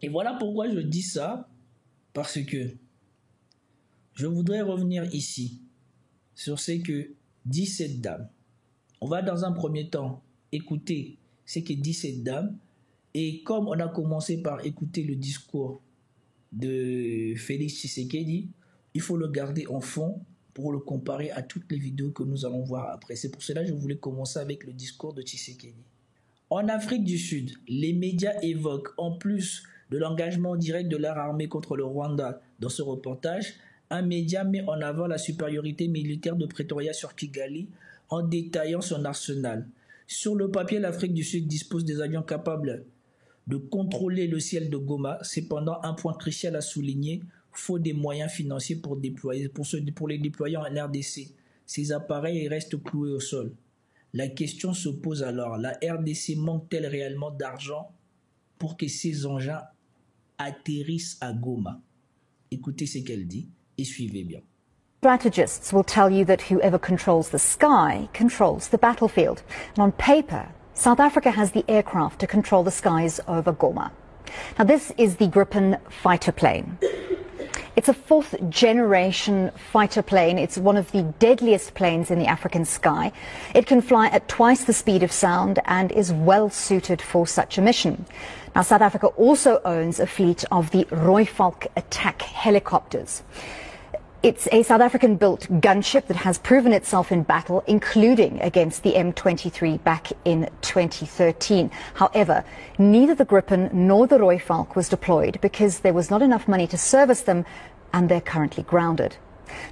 Et voilà pourquoi je dis ça, parce que je voudrais revenir ici sur ce que dit cette dame. On va dans un premier temps écouter ce que dit cette dame. Et comme on a commencé par écouter le discours de Félix Tshisekedi, il faut le garder en fond pour le comparer à toutes les vidéos que nous allons voir après. C'est pour cela que je voulais commencer avec le discours de Tshisekedi. En Afrique du Sud, les médias évoquent, en plus de l'engagement direct de leur armée contre le Rwanda dans ce reportage, un média met en avant la supériorité militaire de Pretoria sur Kigali en détaillant son arsenal. Sur le papier, l'Afrique du Sud dispose des avions capables de contrôler le ciel de Goma. Cependant, un point crucial à souligner, faut des moyens financiers pour les déployer en RDC. Ces appareils restent cloués au sol. La question se pose alors, la RDC manque-t-elle réellement d'argent pour que ces engins atterrissent à Goma? Écoutez ce qu'elle dit et suivez bien. Strategists will tell you that whoever controls the sky controls the battlefield. And on paper, South Africa has the aircraft to control the skies over Goma. Now, this is the Gripen fighter plane. It's a fourth-generation fighter plane. It's one of the deadliest planes in the African sky. It can fly at twice the speed of sound and is well suited for such a mission. Now, South Africa also owns a fleet of the Rooivalk attack helicopters. It's a South African-built gunship that has proven itself in battle, including against the M23 back in 2013. However, neither the Gripen nor the Rooivalk was deployed because there was not enough money to service them, and they're currently grounded.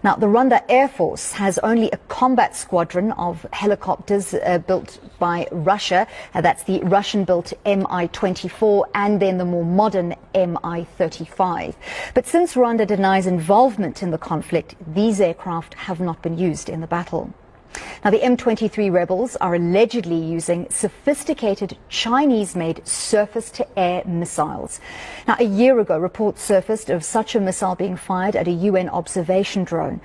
Now, the Rwanda Air Force has only a combat squadron of helicopters built by Russia. That's the Russian-built Mi-24 and then the more modern Mi-35. But since Rwanda denies involvement in the conflict, these aircraft have not been used in the battle. Now, the M23 rebels are allegedly using sophisticated Chinese-made surface-to-air missiles. Now, a year ago, reports surfaced of such a missile being fired at a UN observation drone.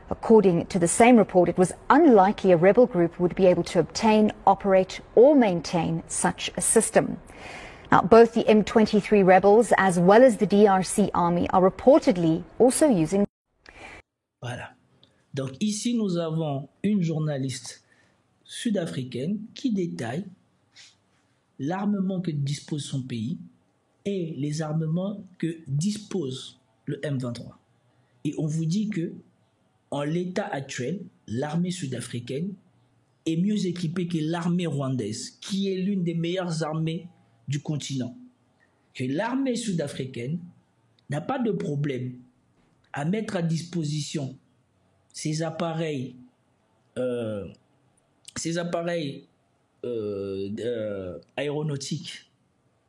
According to the same report, it was unlikely a rebel group would be able to obtain, operate or maintain such a system. Now, both the M23 rebels as well as the DRC army are reportedly also using... Voilà. Donc ici, nous avons une journaliste sud-africaine qui détaille l'armement que dispose son pays et les armements que dispose le M23. Et on vous dit que en l'état actuel, l'armée sud-africaine est mieux équipée que l'armée rwandaise, qui est l'une des meilleures armées du continent. Que l'armée sud-africaine n'a pas de problème à mettre à disposition ces appareils aéronautiques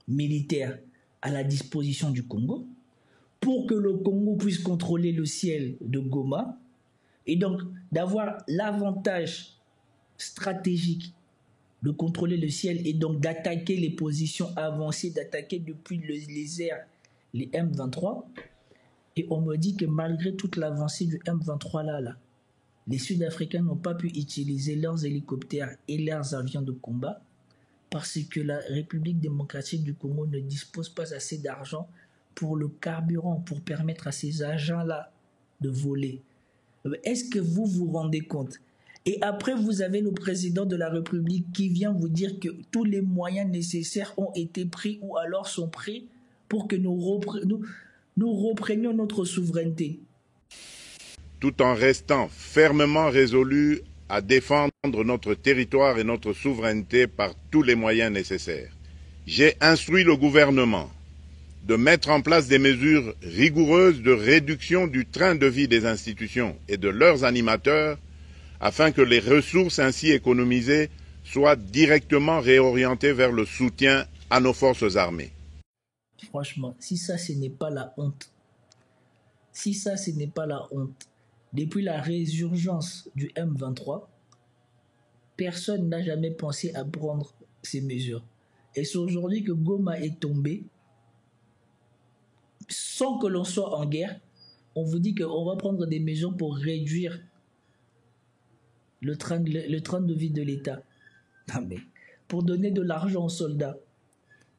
militaires à la disposition du Congo pour que le Congo puisse contrôler le ciel de Goma et donc d'avoir l'avantage stratégique de contrôler le ciel et donc d'attaquer les positions avancées, d'attaquer depuis les airs les M23. Et on me dit que malgré toute l'avancée du M23 là, les Sud-Africains n'ont pas pu utiliser leurs hélicoptères et leurs avions de combat parce que la République démocratique du Congo ne dispose pas assez d'argent pour le carburant, pour permettre à ces agents-là de voler. Est-ce que vous vous rendez compte? Et après, vous avez le président de la République qui vient vous dire que tous les moyens nécessaires ont été pris ou alors sont pris pour que nous reprenions notre souveraineté. Tout en restant fermement résolus à défendre notre territoire et notre souveraineté par tous les moyens nécessaires. J'ai instruit le gouvernement de mettre en place des mesures rigoureuses de réduction du train de vie des institutions et de leurs animateurs afin que les ressources ainsi économisées soient directement réorientées vers le soutien à nos forces armées. Franchement, si ça, ce n'est pas la honte, depuis la résurgence du M23, personne n'a jamais pensé à prendre ces mesures. Et c'est aujourd'hui que Goma est tombé, sans que l'on soit en guerre, on vous dit qu'on va prendre des mesures pour réduire le train de vie de l'État. Non mais, pour donner de l'argent aux soldats.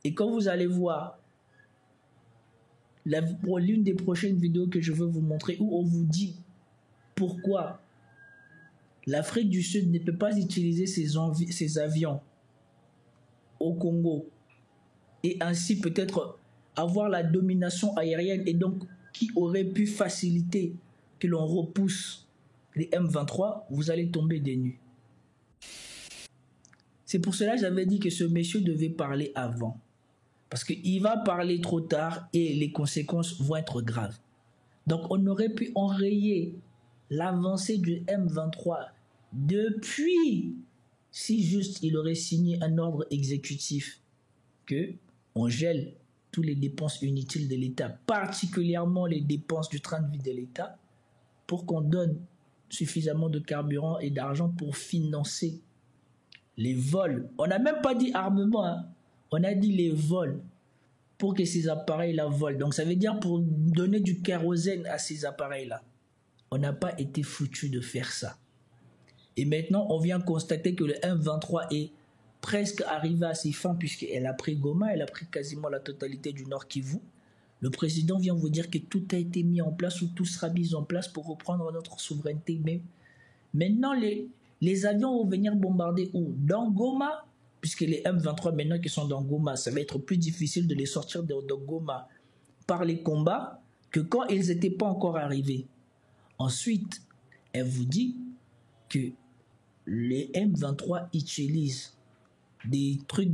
Et quand vous allez voir pour l'une des prochaines vidéos que je veux vous montrer, où on vous dit pourquoi l'Afrique du Sud ne peut pas utiliser ses avions au Congo et ainsi peut-être avoir la domination aérienne et donc qui aurait pu faciliter que l'on repousse les M23, vous allez tomber des nues. C'est pour cela que j'avais dit que ce monsieur devait parler avant. Parce qu'il va parler trop tard et les conséquences vont être graves. Donc on aurait pu enrayer l'avancée du M23 depuis, si juste il aurait signé un ordre exécutif que on gèle toutes les dépenses inutiles de l'État, particulièrement les dépenses du train de vie de l'État, pour qu'on donne suffisamment de carburant et d'argent pour financer les vols. On n'a même pas dit armement, hein. On a dit les vols pour que ces appareils-là volent. Donc ça veut dire pour donner du kérosène à ces appareils-là. On n'a pas été foutu de faire ça. Et maintenant, on vient constater que le M23 est presque arrivé à ses fins puisqu'elle a pris Goma, elle a pris quasiment la totalité du Nord Kivu. Le président vient vous dire que tout a été mis en place ou tout sera mis en place pour reprendre notre souveraineté. Mais maintenant, les avions vont venir bombarder où? Dans Goma, puisque les M23 maintenant qui sont dans Goma, ça va être plus difficile de les sortir de Goma par les combats que quand ils n'étaient pas encore arrivés. Ensuite, elle vous dit que les M23 utilisent des trucs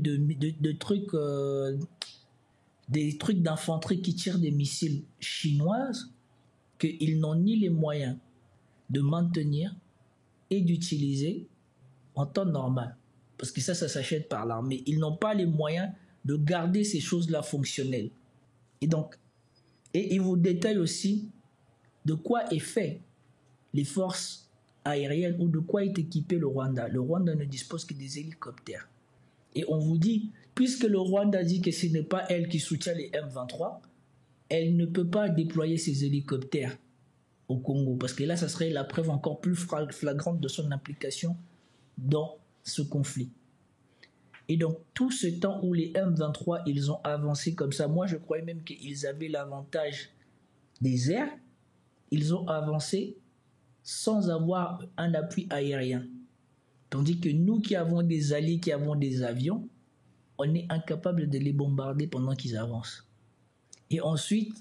des trucs d'infanterie qui tirent des missiles chinoises qu'ils n'ont ni les moyens de maintenir et d'utiliser en temps normal. Parce que ça s'achète par l'armée. Ils n'ont pas les moyens de garder ces choses-là fonctionnelles. Et donc, il vous détaille aussi de quoi est fait les forces aériennes ou de quoi est équipé le Rwanda. Le Rwanda ne dispose que des hélicoptères. Et on vous dit, puisque le Rwanda dit que ce n'est pas elle qui soutient les M23, elle ne peut pas déployer ses hélicoptères au Congo. Parce que là, ça serait la preuve encore plus flagrante de son implication dans ce conflit. Et donc, tout ce temps où les M23, ils ont avancé comme ça, moi je croyais même qu'ils avaient l'avantage des airs, ils ont avancé sans avoir un appui aérien. Tandis que nous qui avons des alliés, qui avons des avions, on est incapable de les bombarder pendant qu'ils avancent. Et ensuite,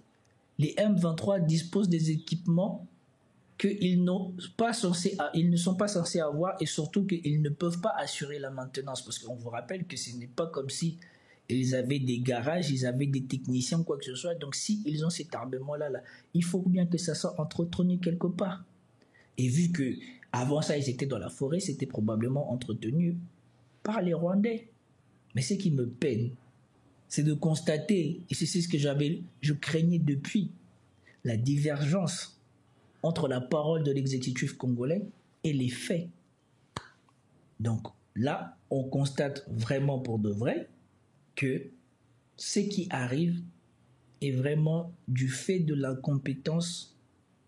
les M23 disposent des équipements qu'ils ne sont pas censés avoir et surtout qu'ils ne peuvent pas assurer la maintenance. Parce qu'on vous rappelle que ce n'est pas comme si ils avaient des garages, ils avaient des techniciens ou quoi que ce soit. Donc s'ils ont cet armement-là, il faut bien que ça soit entretenu quelque part. Et vu que avant ça, ils étaient dans la forêt, c'était probablement entretenu par les Rwandais. Mais ce qui me peine, c'est de constater, et c'est ce que je craignais depuis, la divergence entre la parole de l'exécutif congolais et les faits. Donc là, on constate vraiment pour de vrai que ce qui arrive est vraiment du fait de l'incompétence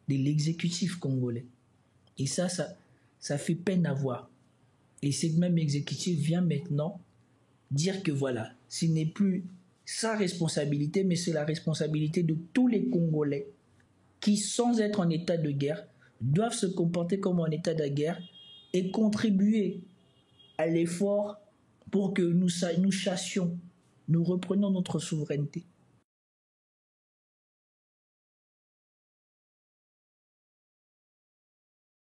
de l'exécutif congolais. Et ça fait peine à voir. Et ce même exécutif vient maintenant dire que voilà, ce n'est plus sa responsabilité, mais c'est la responsabilité de tous les Congolais qui, sans être en état de guerre, doivent se comporter comme en état de guerre et contribuer à l'effort pour que nous chassions, nous reprenions notre souveraineté.